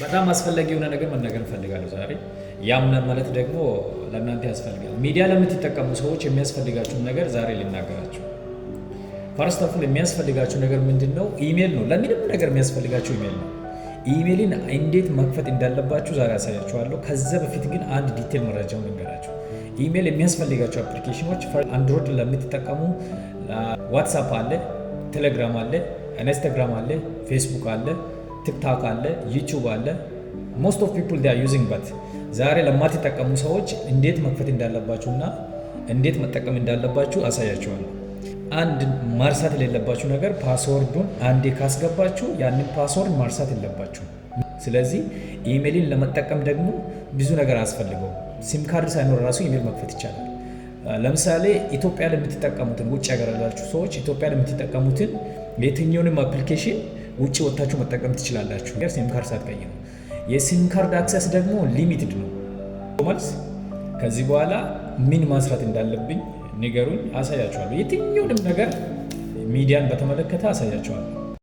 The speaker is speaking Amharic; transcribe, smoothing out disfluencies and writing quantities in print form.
በጣም አስፈላጊ የሆነ ነገር መናገር እፈልጋለሁ ዛሬ። ያም ማለት ደግሞ ለእናንተ ያስፈልጋል። ሚዲያ ለምትጠቀሙ ሰዎች የሚያስፈልጋችሁን ነገር ዛሬ ልናገራችሁ። ፈርስት ኦፍ ኦል የሚያስፈልጋችሁ ነገር ምንድን ነው? ኢሜል ነው። ለምንም ነገር የሚያስፈልጋችሁ ኢሜል ነው። ኢሜይልን እንዴት መክፈት እንዳለባችሁ ዛሬ ያሳያችኋለሁ። ከዛ በፊት ግን አንድ ዲቴል መረጃውን ልንገራችሁ። ኢሜል የሚያስፈልጋቸው አፕሊኬሽኖች አንድሮይድ ለምትጠቀሙ ዋትሳፕ አለ፣ ቴሌግራም አለ፣ ኢንስታግራም አለ፣ ፌስቡክ አለ፣ ቲክታክ አለ፣ ዩቲዩብ አለ። ሞስት ኦፍ ፒፕል ዴይ አር ዩዚንግ በት። ዛሬ ለማትጠቀሙ ሰዎች እንዴት መክፈት እንዳለባችሁና እንዴት መጠቀም እንዳለባችሁ አሳያችኋለሁ። አንድ ማርሳት የሌለባችሁ ነገር ፓስወርዱን አንዴ ካስገባችሁ ያንን ፓስወርድ ማርሳት የለባችሁ። ስለዚህ ኢሜይልን ለመጠቀም ደግሞ ብዙ ነገር አያስፈልገው። ሲም ካርድ ሳይኖር ራሱ ኢሜይል መክፈት ይቻላል። ለምሳሌ ኢትዮጵያ ለምትጠቀሙትን ውጭ ሀገር ያላችሁ ሰዎች ኢትዮጵያ ለምትጠቀሙትን የትኛውንም አፕሊኬሽን ውጭ ወጥታችሁ መጠቀም ትችላላችሁ፣ ሲም ካርድ ሳትቀይሩ። የሲም ካርድ አክሰስ ደግሞ ሊሚትድ ነው። ማለት ከዚህ በኋላ ምን ማስራት እንዳለብኝ ንገሩኝ፣ አሳያችኋለሁ። የትኛውንም ነገር ሚዲያን በተመለከተ አሳያችኋለሁ።